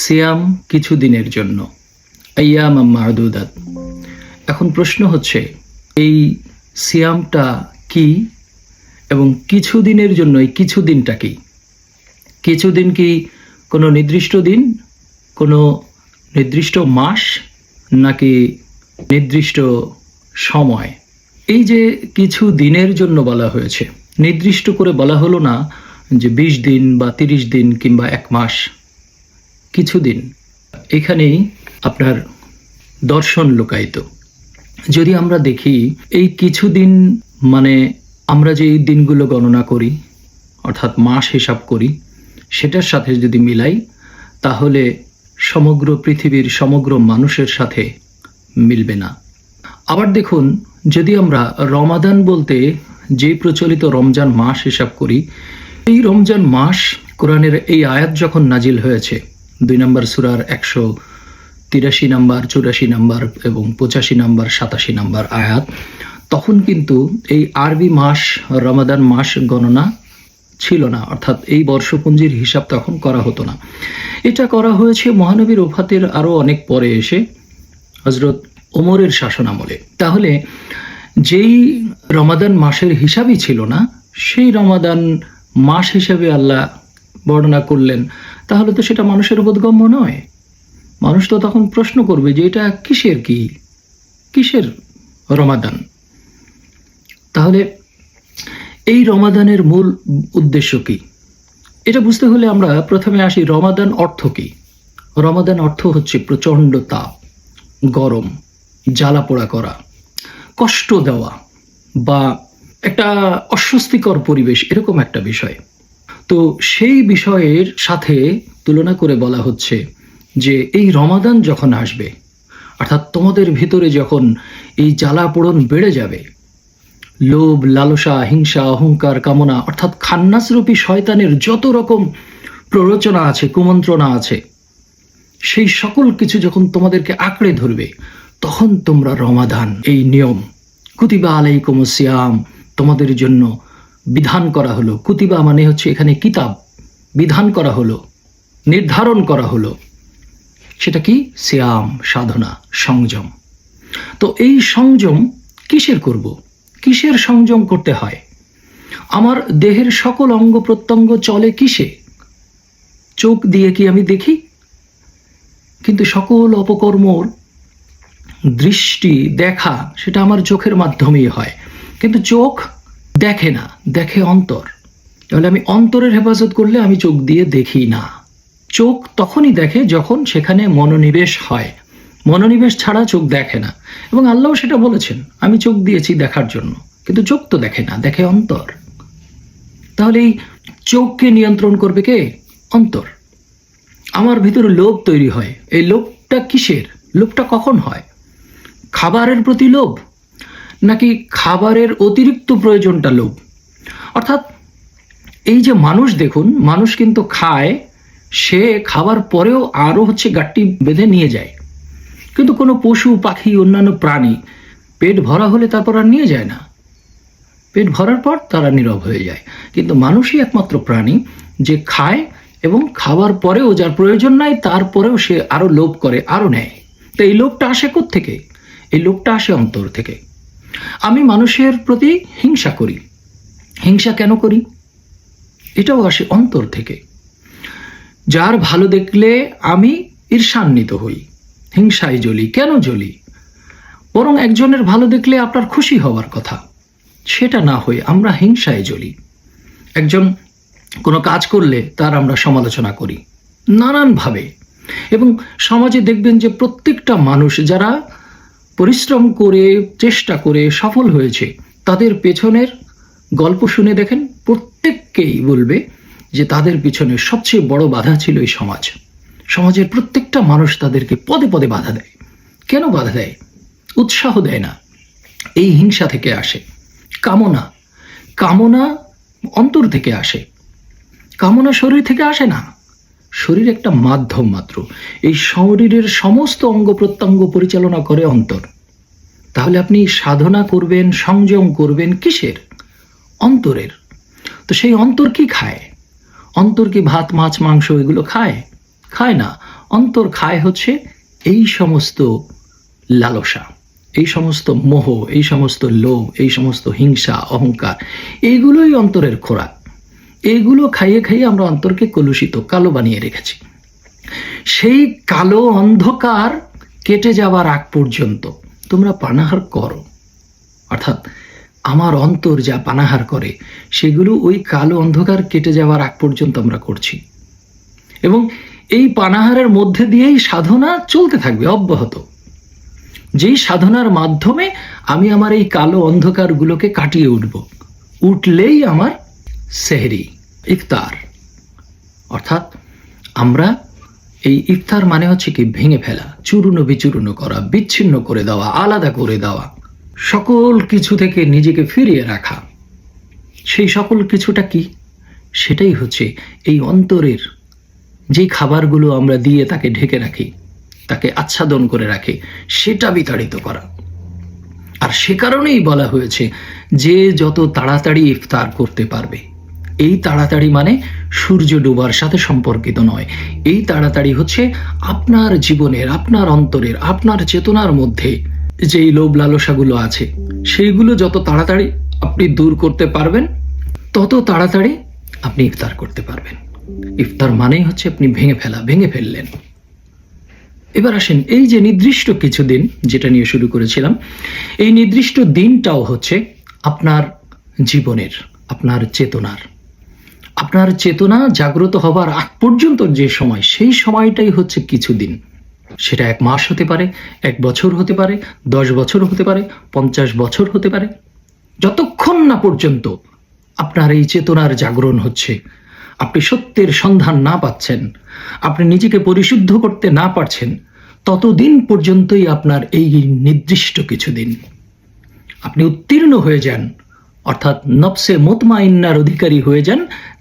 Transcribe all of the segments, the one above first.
সিয়াম কিছু দিনের জন্য, আইয়ামাম মা'দুদাত। এখন প্রশ্ন হচ্ছে, এই সিয়ামটা কি এবং কিছু দিনের জন্য এই কিছু দিনটা কি? কিছু দিন কি কোনো নির্দিষ্ট দিন, কোনো নির্দিষ্ট মাস, নাকি নির্দিষ্ট সময়? এই যে কিছু দিনের জন্য বলা হয়েছে, নির্দিষ্ট করে বলা হলো না যে 20 দিন বা 30 দিন কিংবা 1 মাস, কিছুদিন। এখানেই আপনার দর্শন লুকায়িত। যদি আমরা দেখি এই কিছুদিন মানে আমরা যে এই দিনগুলো গণনা করি, অর্থাৎ মাস হিসাব করি, সেটার সাথে যদি মিলাই, তাহলে সমগ্র পৃথিবীর সমগ্র মানুষের সাথে মিলবে না। আবার দেখুন, যদি আমরা রমাদান বলতে যে প্রচলিত রমজান মাস হিসাব করি, এই রমজান মাস কোরআনের এই আয়াত যখন নাজিল হয়েছে 2 নম্বর সূরার 183 নম্বর, 84 নম্বর এবং 85 নম্বর, 87 নম্বর আয়াত, তখন কিন্তু এই আরবি মাস রমাদান মাস গণনা ছিল না, অর্থাৎ এই বর্ষপঞ্জির হিসাব তখন করা হতো না। এটা করা হয়েছে মহানবীর ওফাতের আরও অনেক পরে এসে, হযরত ওমরের শাসনামলে। তাহলে যেই রমাদান মাসের হিসাবই ছিল না, সেই রমাদান মাস হিসেবে আল্লাহ বর্ণনা করলেন, তাহলে তো সেটা মানুষের বোধগম্য নয়। মানুষ তো তখন প্রশ্ন করবে যে এটা কিসের রমাদান? তাহলে এই রমাদানের মূল উদ্দেশ্য কি? এটা বুঝতে হলে আমরা প্রথমে আসি, রমাদান অর্থ কি? রমাদান অর্থ হচ্ছে প্রচণ্ড তাপ, গরম, জ্বালা পোড়া করা, কষ্ট দেওয়া বা একটা অস্বস্তিকর পরিবেশ, এরকম একটা বিষয়। তো সেই বিষয়ের সাথে তুলনা করে বলা হচ্ছে যে এই রমাদান যখন আসবে, অর্থাৎ তোমাদের ভিতরে যখন এই জ্বালা পোড়ন বেড়ে যাবে, লোভ, লালসা, হিংসা, অহংকার, কামনা, অর্থাৎ খান্নাসরূপী শয়তানের যত রকম প্ররোচনা আছে, কুমন্ত্রণা আছে, সেই সকল কিছু যখন তোমাদেরকে আঁকড়ে ধরবে, তখন তোমরা রমাদান, এই নিয়ম, কুতিবা আলাইকুমুস সিয়াম, তোমাদের জন্য বিধান করা হলো। কুতিবা মানে হচ্ছে এখানে কিতাব, বিধান করা হলো, নির্ধারণ করা হলো। সেটা কি? সিয়াম, সাধনা, সংযম। তো এই সংযম কিসের করব? কিসের সংযম করতে হয়? আমার দেহের সকল অঙ্গ প্রত্যঙ্গ চলে কিসে? চোখ দিয়ে কি আমি দেখি? কিন্তু সকল অপকর্মর দৃষ্টি, দেখা, সেটা আমার চোখের মাধ্যমেই হয়। কিন্তু চোখ দেখে না, দেখে অন্তর। তাহলে আমি অন্তরের হেফাজত করলে আমি চোখ দিয়ে দেখি না। চোখ তখনই দেখে যখন সেখানে মনোনিবেশ হয়। মনোনিবেশ ছাড়া চোখ দেখে না। এবং আল্লাহ সেটা বলেছেন, আমি চোখ দিয়েছি দেখার জন্য, কিন্তু চোখ তো দেখে না, দেখে অন্তর। তাহলে এই চোখকে নিয়ন্ত্রণ করবে কে? অন্তর। আমার ভিতরে লোভ তৈরি হয়, এই লোভটা কিসের? লোভটা কখন হয়? খাবারের প্রতি লোভ, নাকি খাবারের অতিরিক্ত প্রয়োজনটা লোভ? অর্থাৎ এই যে মানুষ, দেখুন, মানুষ কিন্তু খায়, সে খাবার পরেও আরও গাট্টি বেঁধে নিয়ে যায়। কিন্তু কোনো পশু, পাখি, অন্যান্য প্রাণী পেট ভরা হলে তারপর আর নিয়ে যায় না। পেট ভরার পর তারা নীরব হয়ে যায়। কিন্তু মানুষই একমাত্র প্রাণী যে খায় এবং খাবার পরেও, যার প্রয়োজন নাই তারপরেও সে আরো লোভ করে, আরো নেয়। তো এই লোভটা আসে কোত্থেকে? এই লোভটা আসে অন্তর থেকে। আমি মানুষের প্রতি হিংসা করি। হিংসা কেন করি? এটাও আসে অন্তর থেকে। যার ভালো দেখলে আমি ঈর্ষান্বিত হই, হিংসায় জ্বলি। কেন জ্বলি? বরং একজনের ভালো দেখলে আপনার খুশি হওয়ার কথা, সেটা না হয়ে আমরা হিংসায় জ্বলি। একজন কোনো কাজ করলে তার আমরা সমালোচনা করি নানানভাবে। এবং সমাজে দেখবেন যে প্রত্যেকটা মানুষ যারা পরিশ্রম করে, চেষ্টা করে সফল হয়েছে, তাদের পেছনের গল্প শুনে দেখেন, প্রত্যেককেই বলবে যে তাদের পিছনে সবচেয়ে বড় বাধা ছিল এই সমাজ। সমাজের প্রত্যেকটা মানুষ তাদেরকে পদে পদে বাধা দেয়। কেন বাধা দেয়? উৎসাহ দেয় না। এই হিংসা থেকে আসে। কামনা, কামনা অন্তর থেকে আসে। কামনা শরীর থেকে আসে না। শরীর একটা মাধ্যম মাত্র। এই শরীরের সমস্ত অঙ্গ প্রত্যঙ্গ পরিচালনা করে অন্তর। তাহলে আপনি সাধনা করবেন, সংযম করবেন কিসের? অন্তরের। তো সেই অন্তর কি খায়? অন্তর কি ভাত, মাছ, মাংস এগুলো খায়? খায় না। অন্তর খায় হচ্ছে এই সমস্ত লালসা, এই সমস্ত মোহ, এই সমস্ত লোভ, এই সমস্ত হিংসা, অহংকার, এইগুলোই অন্তরের খোরাক। এইগুলো খাইয়ে খাইয়ে আমরা অন্তরকে কলুষিত, কালো বানিয়ে রেখেছি। সেই কালো অন্ধকার কেটে যাওয়ার আগ পর্যন্ত তোমরা পানাহার করো, অর্থাৎ আমার অন্তর যা পানাহার করে সেগুলো ওই কালো অন্ধকার কেটে যাওয়ার আগ পর্যন্ত আমরা করছি। এবং এই পানাহারের মধ্যে দিয়েই সাধনা চলতে থাকবে অব্যাহত। যেই সাধনার মাধ্যমে আমি আমার এই কালো অন্ধকারগুলোকে কাটিয়ে উঠলেই আমার সেহরি, ইফতার। অর্থাৎ আমরা এই ইফতার মানে হচ্ছে কি ভেঙে ফেলা, চূর্ণ বিচূর্ণ করা, বিচ্ছিন্ন করে দেওয়া, আলাদা করে দেওয়া, সকল কিছু থেকে নিজেকে ফিরিয়ে রাখা। সেই সকল কিছুটা কি? সেটাই হচ্ছে এই অন্তরের যে খাবারগুলো আমরা দিয়ে তাকে ঢেকে রাখি, তাকে আচ্ছাদন করে রাখি, সেটা বিতাড়িত করা। আর সে কারণেই বলা হয়েছে যে যত তাড়াতাড়ি ইফতার করতে পারবে। এই তাড়াতাড়ি মানে সূর্য ডোবার সাথে সম্পর্কিত নয়। এই তাড়াতাড়ি হচ্ছে আপনার জীবনের, আপনার অন্তরের, আপনার চেতনার মধ্যে যেই লোভ লালসাগুলো আছে সেইগুলো যত তাড়াতাড়ি আপনি দূর করতে পারবেন তত তাড়াতাড়ি আপনি ইফতার করতে পারবেন। ইফতার মানেই হচ্ছে আপনি ভেঙে ফেললেন। এবার আসেন এই যে নির্দিষ্ট কিছু দিন যেটা নিয়ে শুরু করেছিলাম, এই নির্দিষ্ট দিনটাও হচ্ছে আপনার জীবনের, আপনার চেতনা জাগ্রত হবার আগ পর্যন্ত যে সময়, সেই সময়টাই হচ্ছে কিছুদিন। সেটা 1 মাস হতে পারে, 1 বছর হতে পারে, 10 বছর হতে পারে, 50 বছর হতে পারে। যতক্ষণ না পর্যন্ত আপনার এই চেতনার জাগরণ হচ্ছে, আপনি সত্যের সন্ধান না পাচ্ছেন, আপনি নিজেকে পরিশুদ্ধ করতে না পারছেন, ততদিন পর্যন্তই আপনার এই নির্দিষ্ট কিছুদিন। আপনি উত্তীর্ণ হয়ে যান, অর্থাৎ নফসে মুতমাইন্নার অধিকারী হয়ে যান,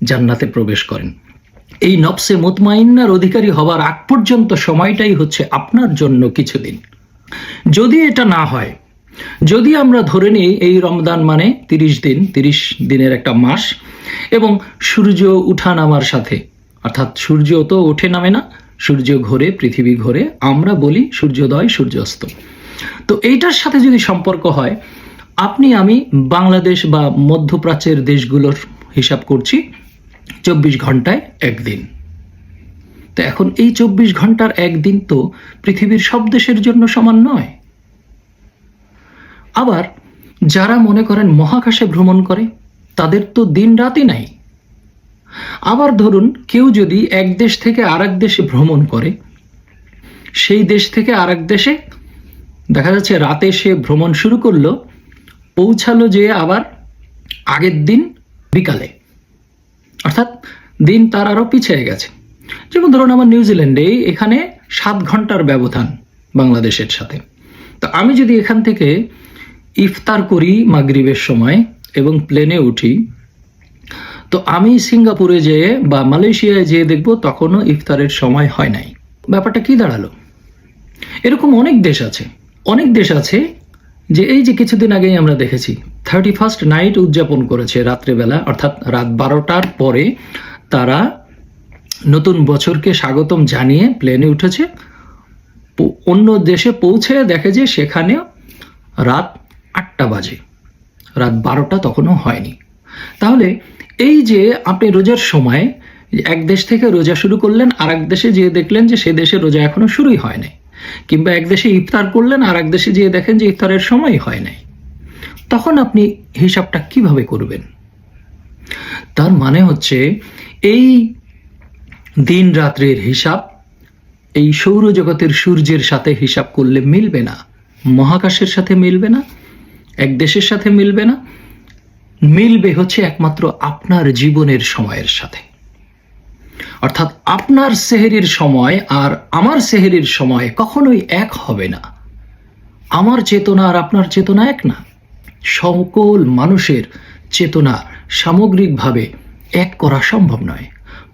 জান্নাতে প্রবেশ করেন। এই নফসে মুতমাইন্নার অধিকারী হবার আগ পর্যন্ত সময়টাই হচ্ছে আপনার জন্য কিছুদিন। যদি এটা না হয়, যদি আমরা ধরে নিই এই রমজান মানে 30 দিন, 30 দিনের একটা মাস, এবং সূর্য উঠা নামার সাথে, অর্থাৎ সূর্য তো ওঠে নামে না, সূর্য ঘোরে, পৃথিবী ঘোরে, আমরা বলি সূর্যোদয় সূর্যাস্ত। তো এইটার সাথে যদি সম্পর্ক হয়, আপনি আমি বাংলাদেশ বা মধ্যপ্রাচ্যের দেশগুলোর হিসাব করছি 24 ঘন্টায় একদিন। তো এখন এই 24 ঘন্টার একদিন তো পৃথিবীর সব দেশের জন্য সমান নয়। আবার যারা মনে করেন মহাকাশে ভ্রমণ করে তাদের তো দিন রাতই নাই। আবার ধরুন কেউ যদি এক দেশ থেকে আরেক দেশে ভ্রমণ করে, সেই দেশ থেকে আরেক দেশে দেখা যাচ্ছে রাতে সে ভ্রমণ শুরু করলো, পৌঁছালো যে আবার আগের দিন বিকালে, অর্থাৎ দিন তার আরো পিছিয়ে গেছে। যেমন ধরুন আমার নিউজিল্যান্ডে এখানে 7 ঘন্টার ব্যবধান বাংলাদেশের সাথে। তো আমি যদি এখান থেকে ইফতার করি মাগরিবের সময় এবং প্লেনে উঠি, তো আমি সিঙ্গাপুরে যেয়ে বা মালয়েশিয়ায় যেয়ে দেখবো তখনও ইফতারের সময় হয় নাই। ব্যাপারটা কি দাঁড়ালো? এরকম অনেক দেশ আছে যে এই যে কিছুদিন আগেই আমরা দেখেছি 31st নাইট উদযাপন করেছে রাত্রেবেলা, অর্থাৎ রাত 12টার পরে তারা নতুন বছরকে স্বাগতম জানিয়ে প্লেনে উঠেছে। অন্য দেশে পৌঁছে দেখে যে সেখানে রাত 8টা বাজে, রাত 12টা তখনও হয়নি। তাহলে এই যে আপনি রোজার সময় এক দেশ থেকে রোজা শুরু করলেন, আর এক দেশে যেয়ে দেখলেন যে সে দেশে রোজা এখনো শুরুই হয় নাই, কিংবা এক দেশে ইফতার করলেন আর এক দেশে যেয়ে দেখেন যে ইফতারের সময় হয় নাই, তখন আপনি হিসাবটা কিভাবে করবেন? তার মানে হচ্ছে এই দিন রাত্রের হিসাব এই সৌরজগতের সূর্যের সাথে হিসাব করলে মিলবে না, মহাকাশের সাথে মিলবে না, এক দেশের সাথে মিলবে না, মিলবে হচ্ছে একমাত্র আপনার জীবনের সময়ের সাথে। অর্থাৎ আপনার সেহরির সময় আর আমার সেহরির সময় কখনোই এক হবে না। আমার চেতনা আর আপনার চেতনা এক না। সকল মানুষের চেতনা সামগ্রিকভাবে এক করা সম্ভব নয়।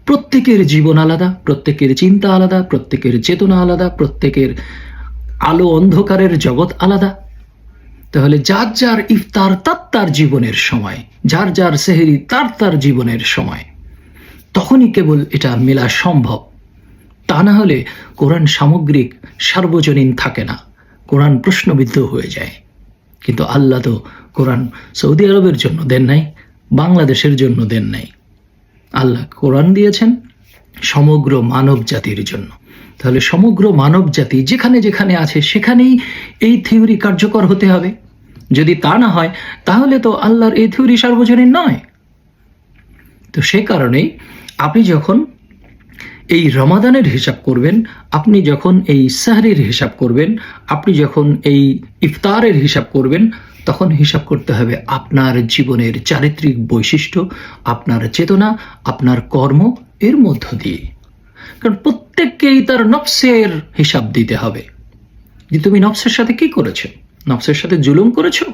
প্রত্যেকের জীবন আলাদা, প্রত্যেকের চিন্তা আলাদা, প্রত্যেকের চেতনা আলাদা, প্রত্যেকের আলো অন্ধকারের জগৎ আলাদা। তাহলে যার যার ইফতার তার জীবনের সময়, যার যার সেহরি তার জীবনের সময়, তখনই কেবল এটা মেলা সম্ভব। তা না হলে কোরআন সামগ্রিক সার্বজনীন থাকে না, কোরআন প্রশ্নবিদ্ধ হয়ে যায়। কিন্তু আল্লাহ তো কোরআন সৌদি আরবের জন্য দেন নাই, বাংলাদেশের জন্য দেন নাই। আল্লাহ কোরআন দিয়েছেন সমগ্র মানব জাতির জন্য। তাহলে সমগ্র মানব জাতি যেখানে যেখানে আছে সেখানেই এই থিওরি কার্যকর হতে হবে। যদি তা না হয় তাহলে তো আল্লাহর এই থিওরি সার্বজনীন নয়। তো সে কারণেই আপনি যখন এই রমাদানের হিসাব করবেন, আপনি যখন এই সাহরির হিসাব করবেন, আপনি যখন এই ইফতারের হিসাব করবেন, তখন হিসাব করতে হবে আপনার জীবনের চারিত্রিক বৈশিষ্ট্য, আপনার চেতনা, আপনার কর্ম এর মধ্য দিয়ে। কারণ প্রত্যেককেই তার নফসের হিসাব দিতে হবে যে তুমি নফসের সাথে কি করেছো, নফসের সাথে জুলুম করেছো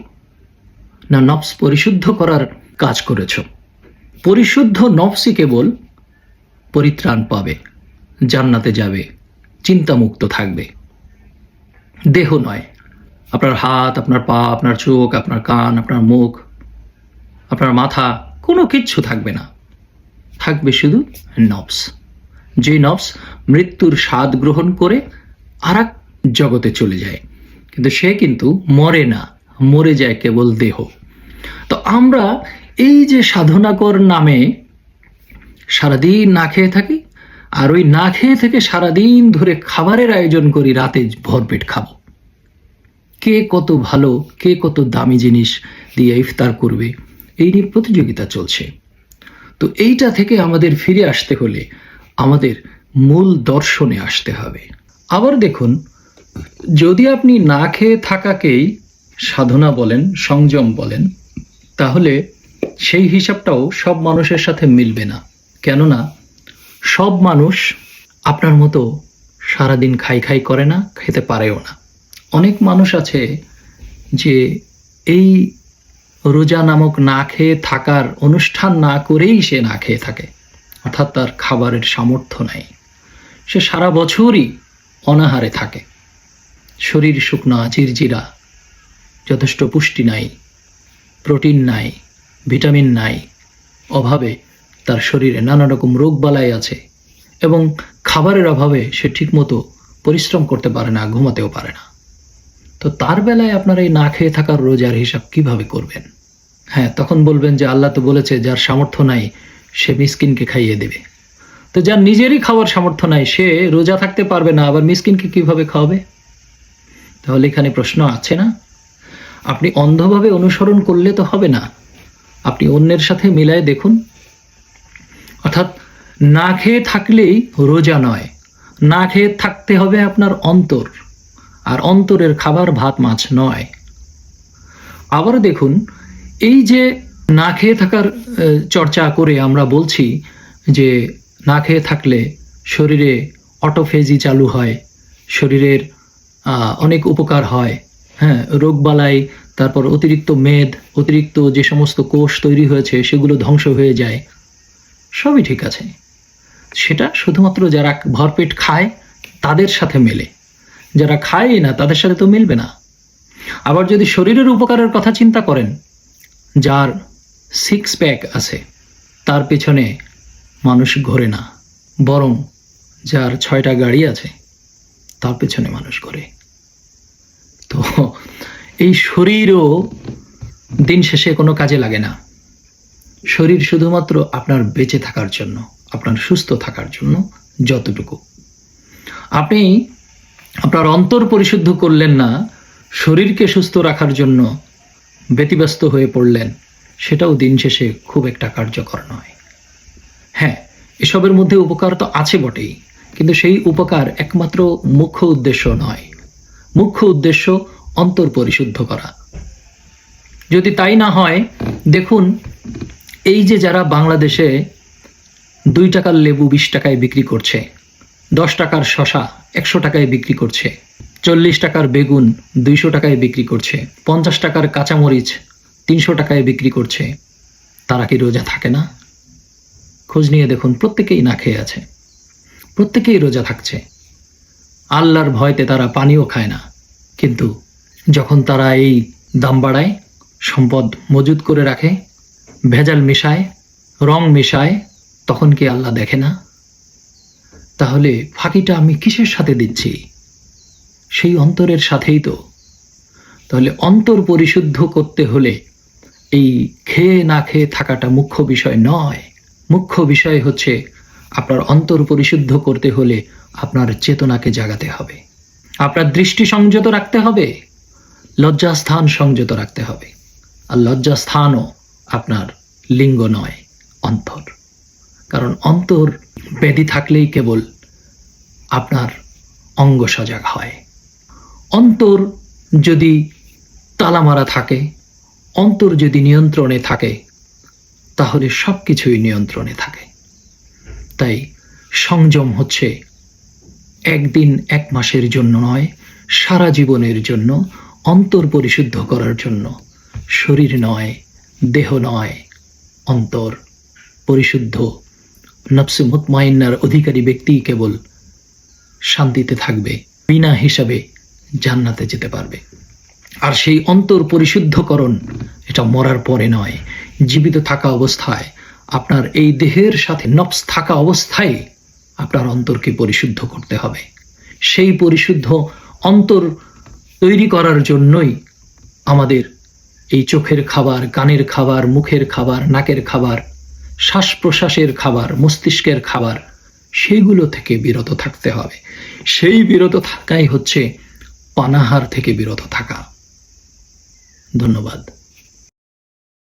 না নফস পরিশুদ্ধ করার কাজ করেছো। পরিশুদ্ধ নফসই কেবল পরিত্রাণ পাবে, জান্নাতে যাবে, চিন্তামুক্ত থাকবে। দেহ নয়, আপনার হাত, আপনার পা, আপনার চোখ, আপনার কান, আপনার মুখ, আপনার মাথা, কোনো কিচ্ছু থাকবে না, থাকবে শুধু নফস। যে নফস মৃত্যুর স্বাদ গ্রহণ করে আর এক জগতে চলে যায়, কিন্তু সে কিন্তু মরে না, মরে যায় কেবল দেহ। তো আমরা এই যে সাধনাকর নামে সারাদিন না খেয়ে থাকি, আর ওই না খেয়ে থেকে সারাদিন ধরে খাবারের আয়োজন করি, রাতে ভরপেট খাবো। কে কত ভালো, কে কত দামি জিনিস দিয়ে ইফতার করবে, এই নিয়ে প্রতিযোগিতা চলছে। তো এইটা থেকে আমাদের ফিরে আসতে হলে আমাদের মূল দর্শনে আসতে হবে। আবার দেখুন, যদি আপনি না খেয়ে থাকাকেই সাধনা বলেন, সংযম বলেন, তাহলে সেই হিসাবটাও সব মানুষের সাথে মিলবে না। কেননা সব মানুষ আপনার মতো সারাদিন খাই খাই করে না, খেতে পারেও না। অনেক মানুষ আছে যে এই রোজা নামক না খেয়ে থাকার অনুষ্ঠান না করেই সে না খেয়ে থাকে, অর্থাৎ তার খাবারের সামর্থ্য নাই, সে সারা বছরই অনাহারে থাকে, শরীর শুকনা চিরচিরা, যথেষ্ট পুষ্টি নাই, প্রোটিন নাই, ভিটামিন নাই, অভাবে তার শরীরে নানা রকম রোগবালাই আছে, এবং খাবারের অভাবে সে ঠিকমতো পরিশ্রম করতে পারে না, ঘুমাতেও পারে না। তো তার বেলায় আপনারা এই না খেয়ে থাকার রোজার হিসাব কিভাবে করবেন? হ্যাঁ, তখন বলবেন যে আল্লাহ তো বলেছে যার সামর্থ্য নাই সে মিসকিনকে খাইয়ে দেবে। তো যার নিজেরই খাওয়ার সামর্থ্য নাই সে রোজা থাকতে পারবে না, আবার মিসকিনকে কিভাবে খাওয়াবে? তাহলে এখানে প্রশ্ন আছে না? আপনি অন্ধভাবে অনুসরণ করলে তো হবে না, আপনি অন্যের সাথে মিলায় দেখুন। অর্থাৎ না খেয়ে থাকলেই রোজা নয়, না খেয়ে থাকতে হবে আপনার অন্তর, আর অন্তরের খাবার ভাত মাছ নয়। আবার দেখুন, এই যে না খেয়ে থাকার চর্চা করে আমরা বলছি যে না খেয়ে থাকলে শরীরে অটোফেজি চালু হয়, শরীরের অনেক উপকার হয়, হ্যাঁ, রোগবালাই, তারপর অতিরিক্ত মেদ, অতিরিক্ত যে সমস্ত কোষ তৈরি হয়েছে সেগুলো ধ্বংস হয়ে যায়, সবই ঠিক আছে। সেটা শুধুমাত্র যারা ভরপেট খায় তাদের সাথে মেলে, যারা খায় না তাদের সাথে তো মিলবে না। আবার যদি শরীরের উপকারের কথা চিন্তা করেন, যার 6 প্যাক আছে তার পেছনে মানুষ ঘোরে না, বরং যার 6টা গাড়ি আছে তার পেছনে মানুষ ঘোরে। তো এই শরীরও দিন শেষে কোনো কাজে লাগে না। শরীর শুধুমাত্র আপনার বেঁচে থাকার জন্য, আপনার সুস্থ থাকার জন্য যতটুকু। আপনি আপনার অন্তর পরিশুদ্ধ করলেন না, শরীরকে সুস্থ রাখার জন্য ব্যতিব্যস্ত হয়ে পড়লেন, সেটাও দিন শেষে খুব একটা কার্যকর নয়। হ্যাঁ, এসবের মধ্যে উপকার তো আছে বটেই, কিন্তু সেই উপকার একমাত্র মুখ্য উদ্দেশ্য নয়। মুখ্য উদ্দেশ্য অন্তর পরিশুদ্ধ করা। যদি তাই না হয়, দেখুন এই যে যারা বাংলাদেশে 2 টাকার লেবু 20 টাকায় বিক্রি করছে, 10 টাকার শশা 100 টাকায় বিক্রি করছে, 40 টাকার বেগুন 200 টাকায় বিক্রি করছে, 50 টাকার কাঁচামরিচ 300 টাকায় বিক্রি করছে, তারা কি রোজা থাকে না? খোঁজ নিয়ে দেখুন, প্রত্যেকেই না খেয়ে আছে, প্রত্যেকেই রোজা থাকছে। আল্লাহর ভয়তে তারা পানিও খায় না, কিন্তু যখন তারা এই দাম বাড়ায়, সম্পদ মজুদ করে রাখে, ভেজাল মিশায়, রং মিশায়, তখন কি আল্লাহ দেখে না? তাহলে ফাঁকিটা আমি কিসের সাথে দিচ্ছি? সেই অন্তরের সাথেই তো। তাহলে অন্তর পরিশুদ্ধ করতে হলে এই খেয়ে না খেয়ে থাকাটা মুখ্য বিষয় নয়। মুখ্য বিষয় হচ্ছে আপনার অন্তর পরিশুদ্ধ করতে হলে আপনার চেতনাকে জাগাতে হবে, আপনার দৃষ্টি সংযত রাখতে হবে, লজ্জাস্থান সংযত রাখতে হবে। আর লজ্জাস্থানও আপনার লিঙ্গ নয়, অন্তর। কারণ অন্তর ব্যাধি থাকলেই কেবল আপনার অঙ্গ সজাগ হয়। অন্তর যদি তালামারা থাকে, অন্তর যদি নিয়ন্ত্রণে থাকে, তাহলে সব কিছুই নিয়ন্ত্রণে থাকে। তাই সংযম হচ্ছে একদিন এক মাসের জন্য নয়, সারা জীবনের জন্য, অন্তর পরিশুদ্ধ করার জন্য। শরীর নয়, দেহ নয়, অন্তর পরিশুদ্ধ নফসে মুতমাইন্নার অধিকারী ব্যক্তি কেবল শান্তিতে থাকবে, বিনা হিসাবে জান্নাতে যেতে পারবে। আর সেই অন্তর পরিশুদ্ধকরণ এটা মরার পরে নয়, জীবিত থাকা অবস্থায়, আপনার এই দেহের সাথে নফস থাকা অবস্থায় আপনার অন্তরকে পরিশুদ্ধ করতে হবে। সেই পরিশুদ্ধ অন্তর তৈরি করার জন্যই আমাদের এই চোখের খাবার, কানের খাবার, মুখের খাবার, নাকের খাবার, শ্বাস প্রশ্বাসের খাবার, মস্তিষ্কের খাবার, সেইগুলো থেকে বিরত থাকতে হবে। সেই বিরত থাকাই হচ্ছে পানাহার থেকে বিরত থাকা। ধন্যবাদ।